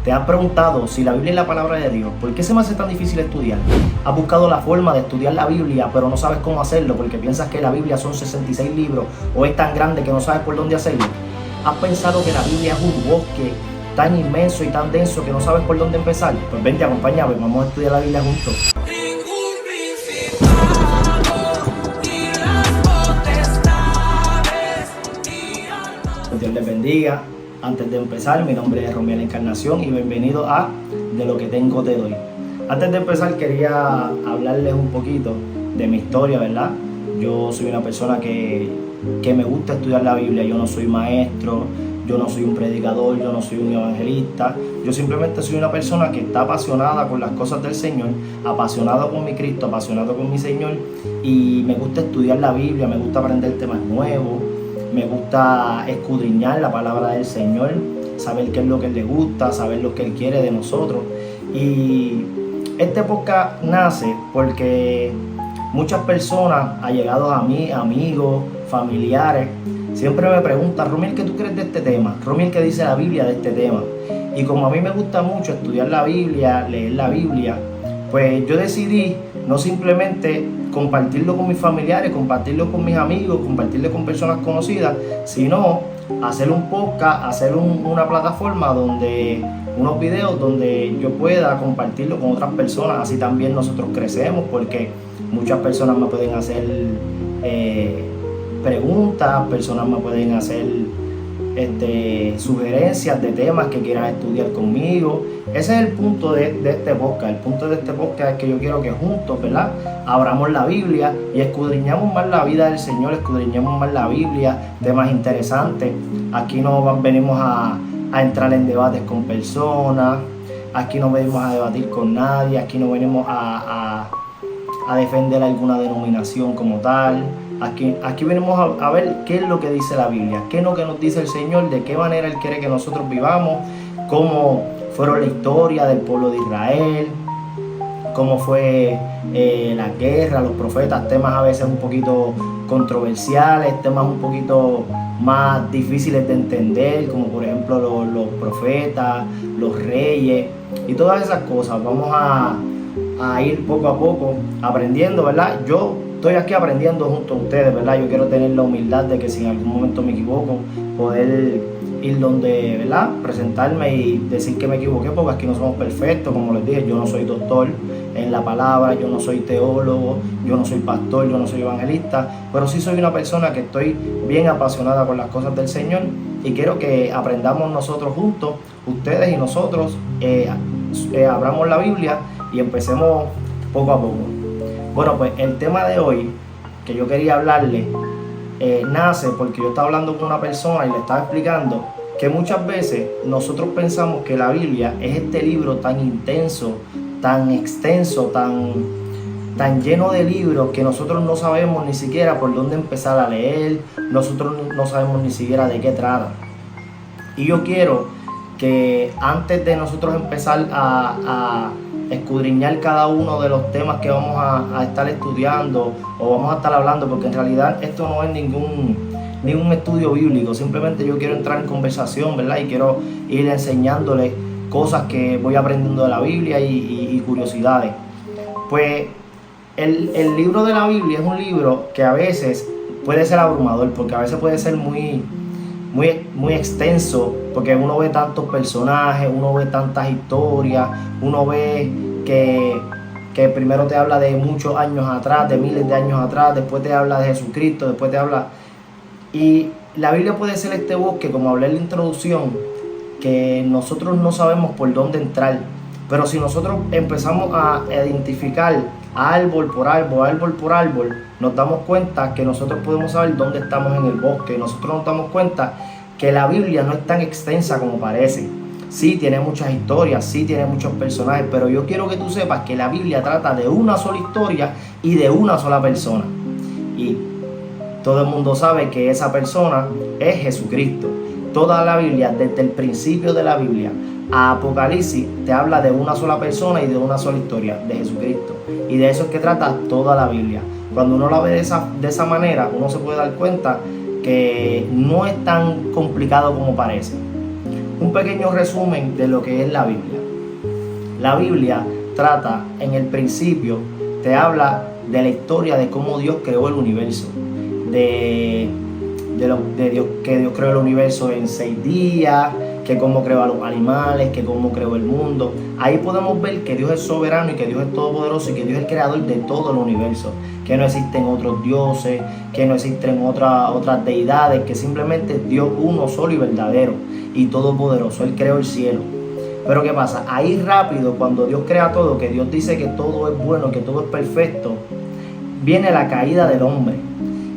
¿Te has preguntado si la Biblia es la palabra de Dios? ¿Por qué se me hace tan difícil estudiar? ¿Has buscado la forma de estudiar la Biblia, pero no sabes cómo hacerlo porque piensas que la Biblia son 66 libros o es tan grande que no sabes por dónde hacerlo? ¿Has pensado que la Biblia es un bosque tan inmenso y tan denso que no sabes por dónde empezar? Pues vente, acompáñame, vamos a estudiar la Biblia juntos. Dios les bendiga. Antes de empezar, mi nombre es Romiel Encarnación y bienvenido a De lo que tengo te doy. Antes de empezar quería hablarles un poquito de mi historia, ¿verdad? Yo soy una persona que me gusta estudiar la Biblia. Yo no soy maestro, yo no soy un predicador, yo no soy un evangelista. Yo simplemente soy una persona que está apasionada con las cosas del Señor, apasionado con mi Cristo, apasionado con mi Señor, y me gusta estudiar la Biblia, me gusta aprender temas nuevos. Me gusta escudriñar la palabra del Señor, saber qué es lo que Él le gusta, saber lo que Él quiere de nosotros. Y este podcast nace porque muchas personas, allegados a mí, amigos, familiares, siempre me preguntan: Romiel, ¿qué tú crees de este tema? Romiel, ¿qué dice la Biblia de este tema? Y como a mí me gusta mucho estudiar la Biblia, leer la Biblia, pues yo decidí no simplemente compartirlo con mis familiares, compartirlo con mis amigos, compartirlo con personas conocidas, sino hacer un podcast, hacer una plataforma donde unos videos donde yo pueda compartirlo con otras personas. Así también nosotros crecemos, porque muchas personas me pueden hacer preguntas, personas me pueden hacer sugerencias de temas que quieran estudiar conmigo. Ese es el punto de este podcast. El punto de este podcast es que yo quiero que juntos, ¿verdad?, abramos la Biblia y escudriñamos más la vida del Señor, escudriñemos más la Biblia, temas interesantes. Aquí no venimos a entrar en debates con personas, aquí no venimos a debatir con nadie, aquí no venimos a defender alguna denominación como tal. Aquí venimos a ver qué es lo que dice la Biblia, qué es lo que nos dice el Señor, de qué manera Él quiere que nosotros vivamos, cómo fueron la historia del pueblo de Israel, cómo fue la guerra, los profetas, temas a veces un poquito controversiales, temas un poquito más difíciles de entender, como por ejemplo los profetas, los reyes y todas esas cosas. Vamos a ir poco a poco aprendiendo, ¿verdad? Yo estoy aquí aprendiendo junto a ustedes, ¿verdad? Yo quiero tener la humildad de que si en algún momento me equivoco, poder ir donde, ¿verdad?, presentarme y decir que me equivoqué, porque aquí no somos perfectos. Como les dije, yo no soy doctor en la palabra, yo no soy teólogo, yo no soy pastor, yo no soy evangelista, pero sí soy una persona que estoy bien apasionada con las cosas del Señor y quiero que aprendamos nosotros juntos, ustedes y nosotros, abramos la Biblia y empecemos poco a poco. Bueno, pues el tema de hoy que yo quería hablarle nace porque yo estaba hablando con una persona y le estaba explicando que muchas veces nosotros pensamos que la Biblia es este libro tan intenso, tan extenso, tan lleno de libros que nosotros no sabemos ni siquiera por dónde empezar a leer, nosotros no sabemos ni siquiera de qué trata. Y yo quiero que antes de nosotros empezar a escudriñar cada uno de los temas que vamos a estar estudiando o vamos a estar hablando, porque en realidad esto no es ningún estudio bíblico, simplemente yo quiero entrar en conversación, ¿verdad? Y quiero ir enseñándoles cosas que voy aprendiendo de la Biblia y curiosidades. Pues el libro de la Biblia es un libro que a veces puede ser abrumador, porque a veces puede ser muy extenso, porque uno ve tantos personajes, uno ve tantas historias, uno ve que primero te habla de muchos años atrás, de miles de años atrás, después te habla de Jesucristo, después te habla... Y la Biblia puede ser este bosque, como hablé en la introducción, que nosotros no sabemos por dónde entrar, pero si nosotros empezamos a identificar árbol por árbol, nos damos cuenta que nosotros podemos saber dónde estamos en el bosque. Nosotros nos damos cuenta que la Biblia no es tan extensa como parece. Sí, tiene muchas historias, sí, tiene muchos personajes, pero yo quiero que tú sepas que la Biblia trata de una sola historia y de una sola persona. Y todo el mundo sabe que esa persona es Jesucristo. Toda la Biblia, desde el principio de la Biblia a Apocalipsis, te habla de una sola persona y de una sola historia, de Jesucristo. Y de eso es que trata toda la Biblia. Cuando uno la ve de esa manera, uno se puede dar cuenta que no es tan complicado como parece. un pequeño resumen de lo que es la Biblia. La Biblia trata, en el principio, te habla de la historia de cómo Dios creó el universo, de Dios, que Dios creó el universo en 6 días, que cómo creó a los animales, que cómo creó el mundo. Ahí podemos ver que Dios es soberano y que Dios es todopoderoso y que Dios es el creador de todo el universo, que no existen otros dioses, que no existen otras deidades, que simplemente Dios uno solo y verdadero y todopoderoso. Él creó el cielo. Pero ¿qué pasa? Ahí rápido, cuando Dios crea todo, que Dios dice que todo es bueno, que todo es perfecto, viene la caída del hombre.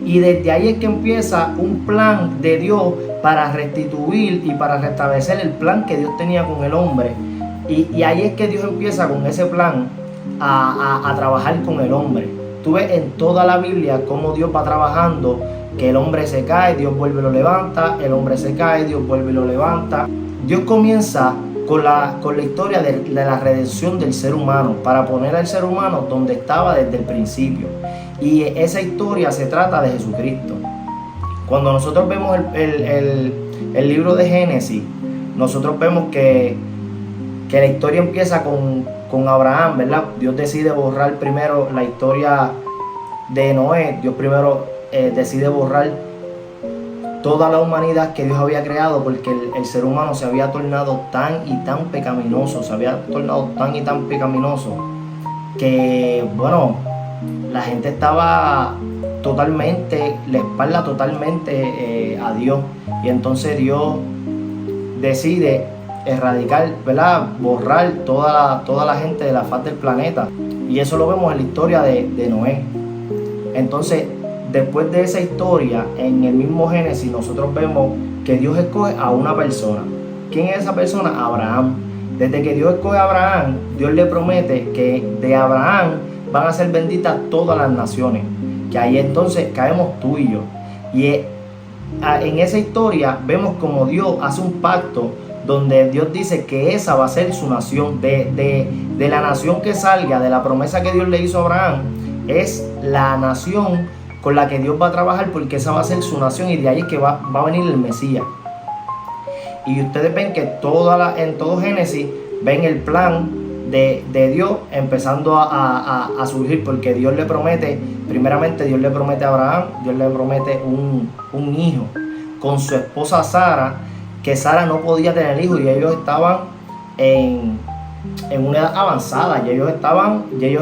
Y desde ahí es que empieza un plan de Dios para restituir y para restablecer el plan que Dios tenía con el hombre. Y ahí es que Dios empieza con ese plan a trabajar con el hombre. Tú ves en toda la Biblia cómo Dios va trabajando, que el hombre se cae, Dios vuelve y lo levanta, el hombre se cae, Dios vuelve y lo levanta. Dios comienza con la historia de la redención del ser humano, para poner al ser humano donde estaba desde el principio. Y esa historia se trata de Jesucristo. Cuando nosotros vemos el libro de Génesis, nosotros vemos que la historia empieza con Abraham, ¿verdad? Dios decide borrar primero la historia de Noé. Dios primero decide borrar toda la humanidad que Dios había creado, porque el ser humano se había tornado tan y tan pecaminoso, que, bueno, la gente estaba totalmente, la espalda totalmente a Dios. Y entonces Dios decide erradicar, ¿verdad? Borrar toda la gente de la faz del planeta. Y eso lo vemos en la historia de Noé. Entonces, después de esa historia, en el mismo Génesis, nosotros vemos que Dios escoge a una persona. ¿Quién es esa persona? Abraham. Desde que Dios escoge a Abraham, Dios le promete que de Abraham van a ser benditas todas las naciones. Que ahí entonces caemos tú y yo. Y en esa historia vemos como Dios hace un pacto donde Dios dice que esa va a ser su nación. De la nación que salga, de la promesa que Dios le hizo a Abraham, es la nación con la que Dios va a trabajar, porque esa va a ser su nación, y de ahí es que va a venir el Mesías. Y ustedes ven que en todo Génesis ven el plan de Dios empezando a surgir, porque Dios le promete, primeramente Dios le promete a Abraham, Dios le promete un hijo con su esposa Sara, que Sara no podía tener hijos y ellos estaban en una edad avanzada, y ellos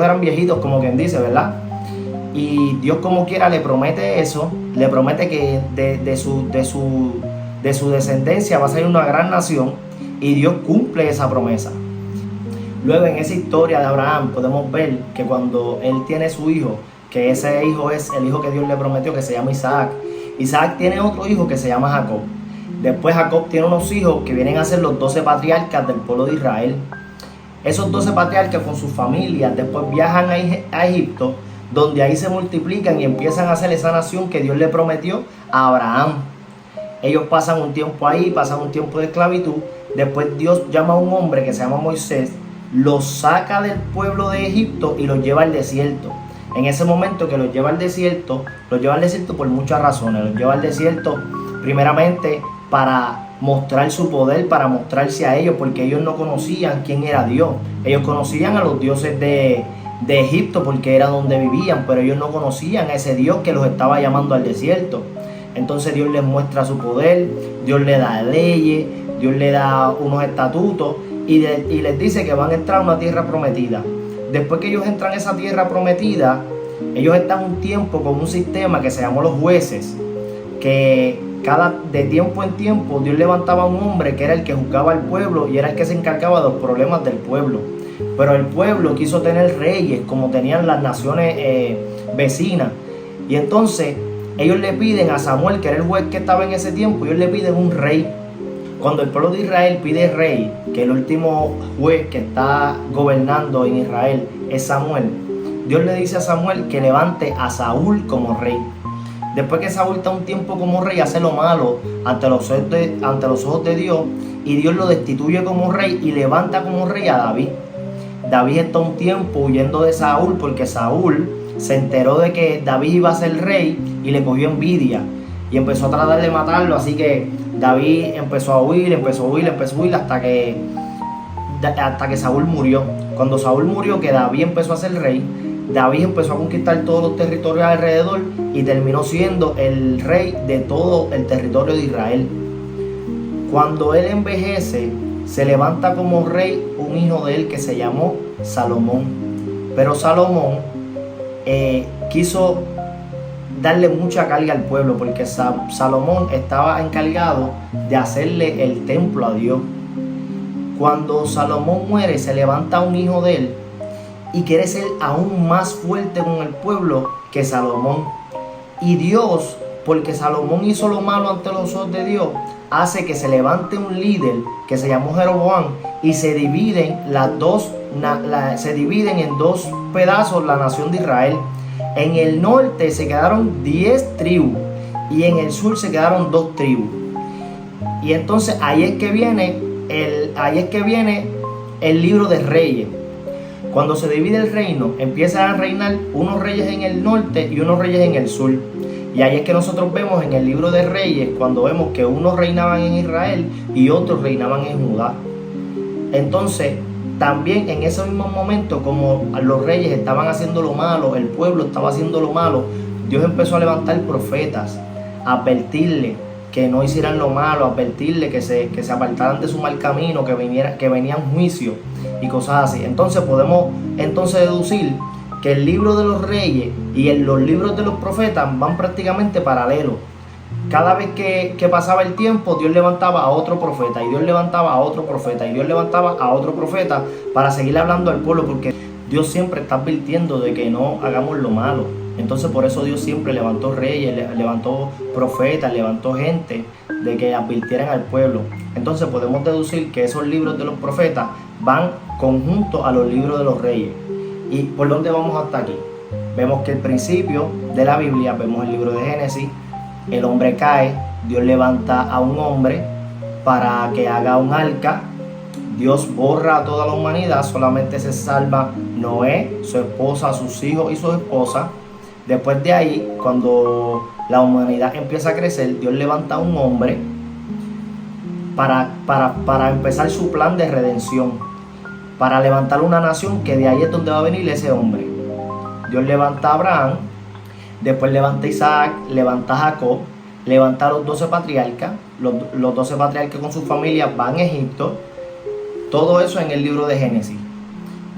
eran viejitos, como quien dice, ¿verdad? Y Dios como quiera le promete eso, le promete que de su descendencia va a salir una gran nación, y Dios cumple esa promesa. Luego en esa historia de Abraham podemos ver que cuando él tiene su hijo, que ese hijo es el hijo que Dios le prometió, que se llama Isaac. Isaac tiene otro hijo que se llama Jacob. Después Jacob tiene unos hijos que vienen a ser los 12 patriarcas del pueblo de Israel. Esos 12 patriarcas con sus familias después viajan a Egipto, donde ahí se multiplican y empiezan a hacer esa nación que Dios le prometió a Abraham. Ellos pasan un tiempo ahí, pasan un tiempo de esclavitud. Después Dios llama a un hombre que se llama Moisés, los saca del pueblo de Egipto y los lleva al desierto. En ese momento que los lleva al desierto por muchas razones. Los lleva al desierto primeramente para mostrar su poder, para mostrarse a ellos, porque ellos no conocían quién era Dios. Ellos conocían a los dioses de Egipto porque era donde vivían, pero ellos no conocían a ese Dios que los estaba llamando al desierto. Entonces Dios les muestra su poder, Dios les da leyes, Dios les da unos estatutos y les dice que van a entrar a una tierra prometida. Después que ellos entran a esa tierra prometida, ellos están un tiempo con un sistema que se llamó los jueces, que de tiempo en tiempo Dios levantaba a un hombre que era el que juzgaba al pueblo y era el que se encargaba de los problemas del pueblo. Pero el pueblo quiso tener reyes como tenían las naciones vecinas, y entonces ellos le piden a Samuel, que era el juez que estaba en ese tiempo, ellos le piden un rey. Cuando el pueblo de Israel pide rey, que el último juez que está gobernando en Israel es Samuel, Dios le dice a Samuel que levante a Saúl como rey. Después que Saúl está un tiempo como rey, hace lo malo ante los ojos de Dios, y Dios lo destituye como rey y levanta como rey a David. David está un tiempo huyendo de Saúl porque Saúl se enteró de que David iba a ser rey y le cogió envidia y empezó a tratar de matarlo. Así que David empezó a huir hasta que Saúl murió. Cuando Saúl murió, que David empezó a ser rey, David empezó a conquistar todos los territorios alrededor y terminó siendo el rey de todo el territorio de Israel. Cuando él envejece, se levanta como rey un hijo de él que se llamó Salomón. Pero Salomón quiso darle mucha carga al pueblo, porque Salomón estaba encargado de hacerle el templo a Dios. Cuando Salomón muere, se levanta un hijo de él y quiere ser aún más fuerte con el pueblo que Salomón. Y Dios, porque Salomón hizo lo malo ante los ojos de Dios, hace que se levante un líder que se llamó Jeroboam y se dividen en dos pedazos la nación de Israel. En el norte se quedaron 10 tribus y en el sur se quedaron 2 tribus. Y entonces ahí es que viene el libro de Reyes. Cuando se divide el reino, empiezan a reinar unos reyes en el norte y unos reyes en el sur. Y ahí es que nosotros vemos en el libro de Reyes, cuando vemos que unos reinaban en Israel y otros reinaban en Judá. Entonces, también en ese mismo momento, como los reyes estaban haciendo lo malo, el pueblo estaba haciendo lo malo, Dios empezó a levantar profetas, a advertirle que no hicieran lo malo, a advertirle que se apartaran de su mal camino, que venían juicio y cosas así. Entonces podemos deducir que el libro de los reyes y los libros de los profetas van prácticamente paralelos. Cada vez que pasaba el tiempo, Dios levantaba a otro profeta, y Dios levantaba a otro profeta, y Dios levantaba a otro profeta para seguir hablando al pueblo, porque Dios siempre está advirtiendo de que no hagamos lo malo. Entonces por eso Dios siempre levantó reyes, levantó profetas, levantó gente de que advirtieran al pueblo. Entonces podemos deducir que esos libros de los profetas van conjuntos a los libros de los reyes. ¿Y por dónde vamos hasta aquí? Vemos que el principio de la Biblia, vemos el libro de Génesis, el hombre cae, Dios levanta a un hombre para que haga un arca, Dios borra a toda la humanidad, solamente se salva Noé, su esposa, sus hijos y su esposa. Después de ahí, cuando la humanidad empieza a crecer, Dios levanta a un hombre para empezar su plan de redención, para levantar una nación, que de ahí es donde va a venir ese hombre. Dios levanta a Abraham, después levanta a Isaac, levanta a Jacob, levanta a los 12 patriarcas, los 12 patriarcas con sus familias van a Egipto. Todo eso en el libro de Génesis.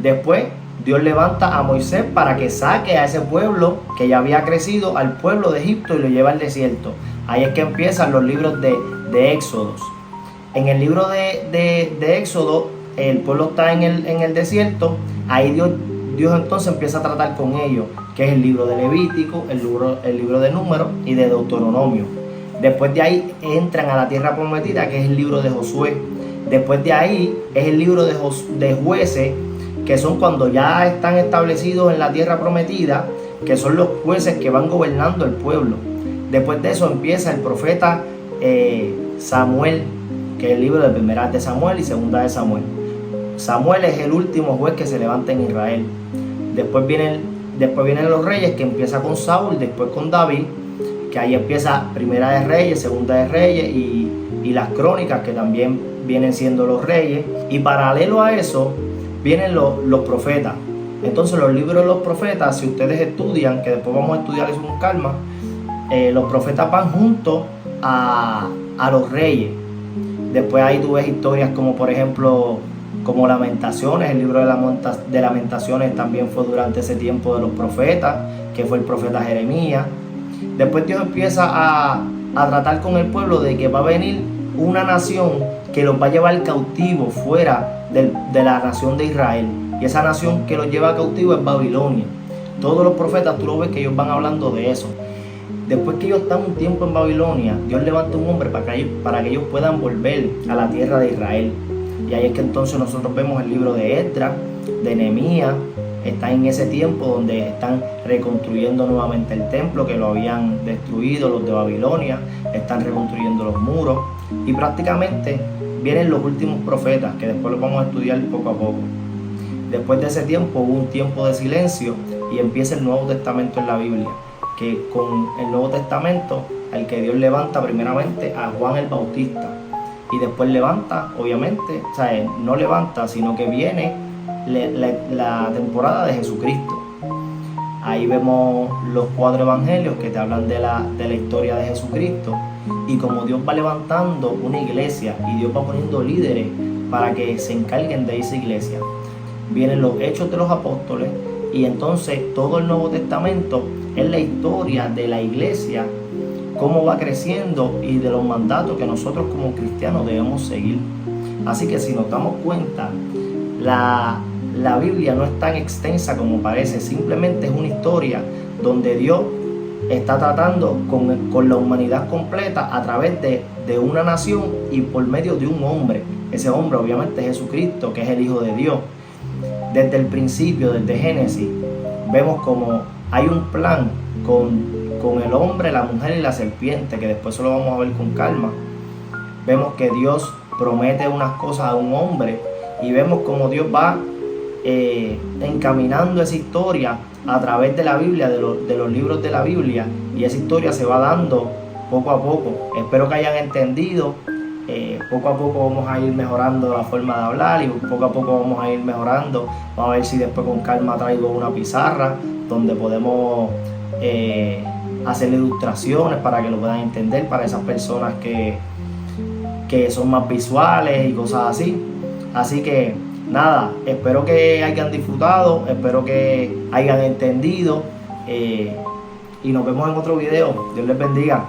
Después Dios levanta a Moisés para que saque a ese pueblo que ya había crecido, al pueblo de Egipto, y lo lleva al desierto. Ahí es que empiezan los libros de Éxodos. En el libro de Éxodo, el pueblo está en el desierto. Ahí Dios entonces empieza a tratar con ellos, que es el libro de Levítico, el libro de Números y de Deuteronomio. Después de ahí entran a la tierra prometida, que es el libro de Josué. Después de ahí es el libro de Jueces, que son cuando ya están establecidos en la tierra prometida, que son los jueces que van gobernando el pueblo. Después de eso empieza el profeta Samuel, que es el libro de Primera de Samuel y Segunda de Samuel. Samuel es el último juez que se levanta en Israel. Después vienen los reyes, que empieza con Saúl, después con David, que ahí empieza Primera de Reyes, Segunda de Reyes y las crónicas, que también vienen siendo los reyes. Y paralelo a eso vienen los profetas. Entonces los libros de los profetas, si ustedes estudian, que después vamos a estudiar eso con calma, los profetas van juntos a los reyes. Después ahí tú ves historias como, por ejemplo, como Lamentaciones. El libro de Lamentaciones también fue durante ese tiempo de los profetas, que fue el profeta Jeremías. Después Dios empieza a tratar con el pueblo de que va a venir una nación que los va a llevar cautivo fuera de la nación de Israel. Y esa nación que los lleva cautivo es Babilonia. Todos los profetas, tú lo ves que ellos van hablando de eso. Después que ellos están un tiempo en Babilonia, Dios levanta un hombre para que ellos puedan volver a la tierra de Israel. Y ahí es que entonces nosotros vemos el libro de Esdras, de Nehemías. Están en ese tiempo donde están reconstruyendo nuevamente el templo, que lo habían destruido los de Babilonia. Están reconstruyendo los muros. Y prácticamente vienen los últimos profetas, que después los vamos a estudiar poco a poco. Después de ese tiempo hubo un tiempo de silencio y empieza el Nuevo Testamento en la Biblia, que con el Nuevo Testamento al que Dios levanta primeramente a Juan el Bautista y después levanta, obviamente, o sea, no levanta, sino que viene la temporada de Jesucristo. Ahí vemos los 4 evangelios que te hablan de la historia de Jesucristo y como Dios va levantando una iglesia y Dios va poniendo líderes para que se encarguen de esa iglesia. Vienen los Hechos de los Apóstoles y entonces todo el Nuevo Testamento es la historia de la iglesia, cómo va creciendo y de los mandatos que nosotros como cristianos debemos seguir. Así que si nos damos cuenta, la Biblia no es tan extensa como parece, simplemente es una historia donde Dios está tratando con la humanidad completa a través de una nación y por medio de un hombre. Ese hombre obviamente es Jesucristo, que es el Hijo de Dios. Desde el principio, desde Génesis, vemos como hay un plan con el hombre, la mujer y la serpiente, que después eso lo vamos a ver con calma. Vemos que Dios promete unas cosas a un hombre y vemos como Dios va encaminando esa historia a través de la Biblia, de los libros de la Biblia, y esa historia se va dando poco a poco. Espero que hayan entendido. Poco a poco vamos a ir mejorando la forma de hablar y poco a poco vamos a ir mejorando. Vamos a ver si después con calma traigo una pizarra donde podemos hacer ilustraciones para que lo puedan entender para esas personas que son más visuales y cosas así. Así que nada, espero que hayan disfrutado, espero que hayan entendido y nos vemos en otro video. Dios les bendiga.